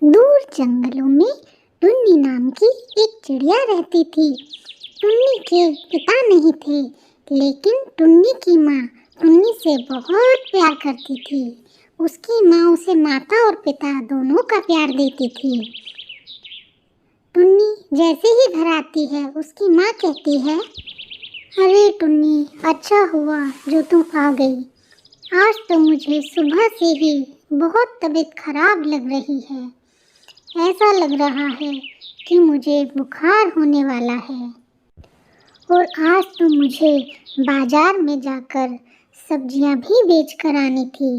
दूर जंगलों में टुन्नी नाम की एक चिड़िया रहती थी। टुन्नी के पिता नहीं थे, लेकिन टुन्नी की माँ टुन्नी से बहुत प्यार करती थी। उसकी माँ उसे माता और पिता दोनों का प्यार देती थी। टुन्नी जैसे ही घर आती है, उसकी माँ कहती है, अरे टुन्नी, अच्छा हुआ जो तुम आ गई। आज तो मुझे सुबह से ही बहुत तबीयत खराब लग रही है। ऐसा लग रहा है कि मुझे बुखार होने वाला है। और आज तो मुझे बाजार में जाकर सब्जियां भी बेच कर आनी थी।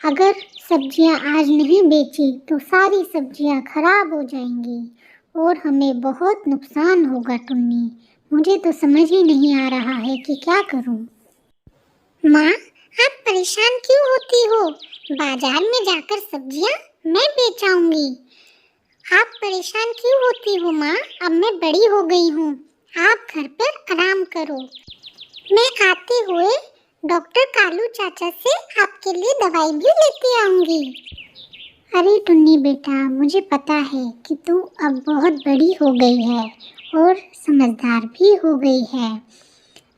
अगर सब्जियां आज नहीं बेची तो सारी सब्जियां खराब हो जाएंगी और हमें बहुत नुकसान होगा टुन्नी। मुझे तो समझ ही नहीं आ रहा है कि क्या करूं। माँ, आप परेशान क्यों होती हो? बाजार में जाकर सब्जियां मैं बेच आऊंगी। आप परेशान क्यों होती हो माँ? अब मैं बड़ी हो गई हूँ। आप घर पर आराम करो। मैं आते हुए डॉक्टर कालू चाचा से आपके लिए दवाई भी लेती आऊंगी। अरे टुन्नी बेटा, मुझे पता है कि तू अब बहुत बड़ी हो गई है और समझदार भी हो गई है,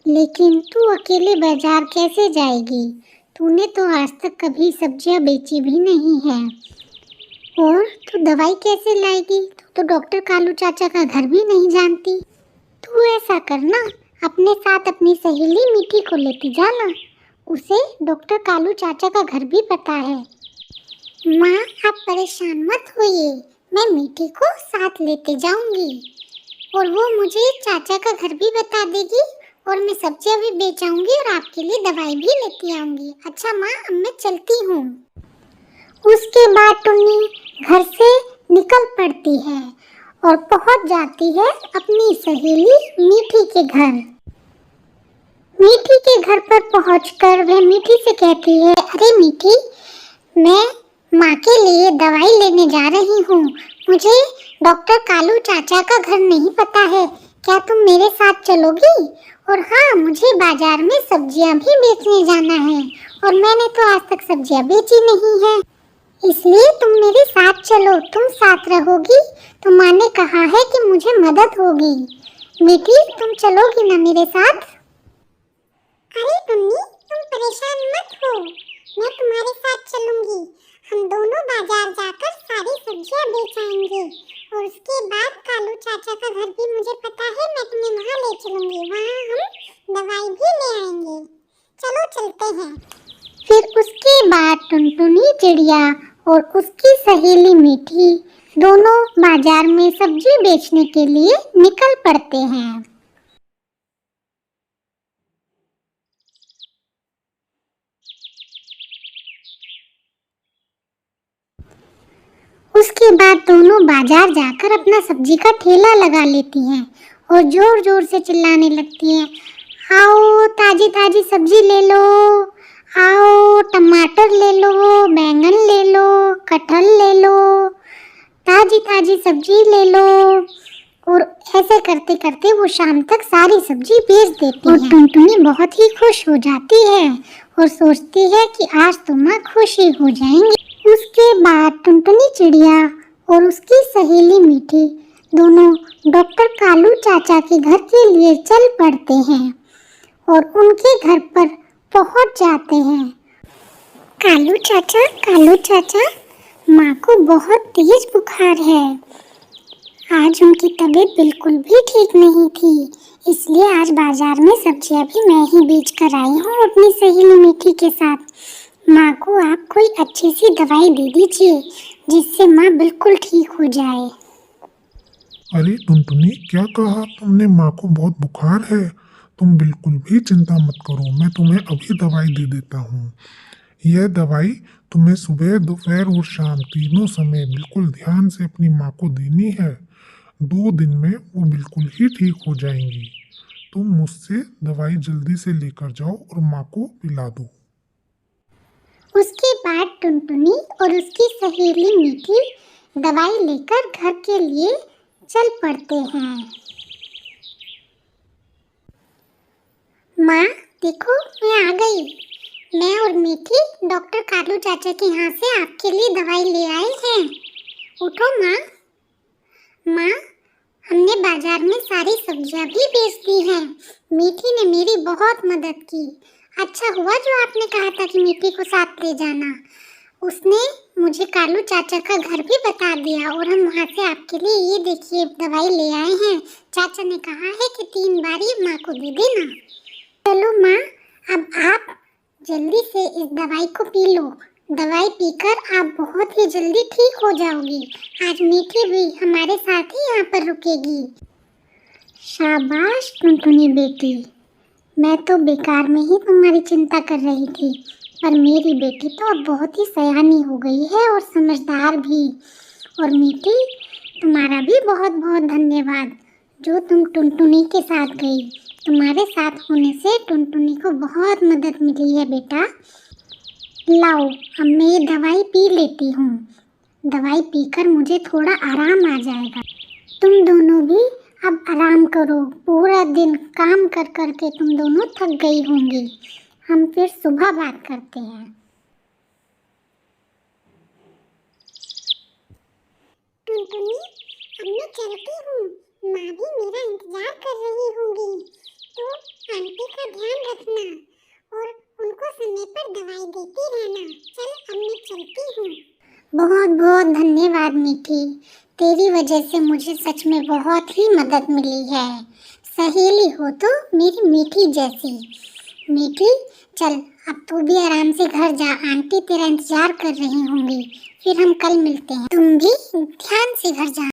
लेकिन तू अकेले बाजार कैसे जाएगी? तूने तो आज तक कभी सब्जियां बेची भी नहीं है। और तू दवाई कैसे लाएगी? तू तो डॉक्टर कालू चाचा का घर भी नहीं जानती। तू ऐसा करना, अपने साथ अपनी सहेली मीठी को लेती जाना। उसे डॉक्टर कालू चाचा का घर भी पता है। माँ, आप परेशान मत होइए, मैं मीठी को साथ लेते जाऊंगी और वो मुझे चाचा का घर भी बता देगी और मैं सब्जियां भी बेच आऊंगी और आपके लिए दवाई भी लेती आऊंगी। अच्छा माँ, अब मैं चलती हूँ। उसके बाद टुन्नी घर से निकल पड़ती है और पहुंच जाती है अपनी सहेली मीठी के घर। मीठी के घर पर पहुंचकर वह मीठी से कहती है, अरे मीठी, मैं माँ के लिए दवाई लेने जा रही हूँ। मुझे डॉक्टर कालू चाचा का घर नहीं पता है, क्या तुम मेरे साथ चलोगी? और हाँ, मुझे बाजार में सब्जियाँ भी बेचने जाना है और मैंने तो आज तक सब्जियाँ बेची नहीं है, इसलिए तुम मेरे साथ चलो। तुम साथ रहोगी तो माँ ने कहा है कि मुझे मदद होगी। मीठी, तुम चलोगी ना मेरे साथ? अरे टुन्नी, तुम परेशान मत हो, मैं तुम्हारे साथ चलूंगी। हम दोनों बाजार जाकर सारी सब्जियां बेच आएंगे और उसके बाद कालू चाचा का घर भी मुझे पता है, मैं तुम्हें वहाँ ले चलूंगी। वहाँ हम दवाई भी ले आएंगे। चलो चलते हैं। फिर उसके बाद टुनटुनी चिड़िया और उसकी सहेली मीठी दोनों बाजार में सब्जी बेचने के लिए निकल पड़ते हैं। उसके बाद दोनों बाजार जाकर अपना सब्जी का ठेला लगा लेती हैं और जोर जोर से चिल्लाने लगती हैं, आओ ताजी ताजी सब्जी ले लो, आओ टमाटर ले लो, बैंगन ले लो, कटहल ले लो, ताजी ताजी सब्जी ले लो। और ऐसे करते करते वो शाम तक सारी सब्जी बेच देती है। और टुनटुनी बहुत ही खुश हो जाती है और सोचती है कि आज तो माँ खुश ही हो जाएंगी। उसके बाद टुनटुनी चिड़िया और उसकी सहेली मीठी दोनों डॉक्टर कालू चाचा के घर के लिए चल पड़ते हैं और उनके घर पर पहुंच जाते हैं। कालू चाचा, माँ को बहुत तेज बुखार है। आज उनकी तबीयत बिल्कुल भी ठीक नहीं थी, इसलिए आज बाजार में सब्जियां भी मैं ही बेच कर आई हूँ अपनी सहेली मीठी के साथ। माँ को आप कोई अच्छी सी दवाई दे दीजिए जिससे माँ बिल्कुल ठीक हो जाए। अरे टुनटुनी, क्या कहा तुमने? माँ को बहुत बुखार है? तुम बिल्कुल भी चिंता मत करो, मैं तुम्हें अभी दवाई दे देता हूँ। यह दवाई तुम्हें सुबह, दोपहर और शाम तीनों समय बिल्कुल ध्यान से अपनी माँ को देनी है। 2 दिन में वो बिल्कुल ही ठीक हो जाएंगी। तुम मुझसे दवाई जल्दी से लेकर जाओ और माँ को पिला दो। उसके बाद टुनटुनी और उसकी सहेली मीठी दवाई लेकर घर के लिए चल पड़ते हैं। माँ देखो, मैं आ गई। मैं और मीठी डॉक्टर कालू चाचा के यहाँ से आपके लिए दवाई ले आए हैं उठो माँ। माँ, हमने बाजार में सारी सब्जियां भी बेच दी हैं। मीठी ने मेरी बहुत मदद की। अच्छा हुआ जो आपने कहा था कि मीठी को साथ ले जाना। उसने मुझे कालू चाचा का घर भी बता दिया और हम वहाँ से आपके लिए ये देखिए दवाई ले आए हैं। चाचा ने कहा है कि 3 बार ये माँ को दे देना। चलो माँ, अब आप जल्दी से इस दवाई को पी लो। दवाई पीकर आप बहुत ही जल्दी ठीक हो जाओगी। आज मीठी भी हमारे साथ ही यहाँ पर रुकेगी। शाबाश टुनटुनी बेटी, मैं तो बेकार में ही तुम्हारी चिंता कर रही थी, पर मेरी बेटी तो अब बहुत ही सयानी हो गई है और समझदार भी। और मीठी, तुम्हारा भी बहुत बहुत धन्यवाद जो तुम टुनटुनी के साथ गई। तुम्हारे साथ होने से टुनटुनी को बहुत मदद मिली है बेटा। लाओ, अब मैं ये दवाई पी लेती हूँ। दवाई पीकर मुझे थोड़ा आराम आ जाएगा। तुम दोनों भी अब आराम करो। पूरा दिन काम कर कर के तुम दोनों थक गई होंगी। हम फिर सुबह बात करते हैं। टुनटुनी, अब मैं चलती हूँ। माँ भी मेरा इंतजार कर रही होंगी, तो आंटी का ध्यान रखना और उनको समय पर दवाई देती रहना। चल, अब मैं चलती हूँ। बहुत बहुत धन्यवाद मीठी, तेरी वजह से मुझे सच में बहुत ही मदद मिली है। सहेली हो तो मेरी मीठी जैसी। मीठी, चल अब तू भी आराम से घर जा। आंटी तेरा इंतजार कर रही होंगी। फिर हम कल मिलते हैं। तुम भी ध्यान से घर जा।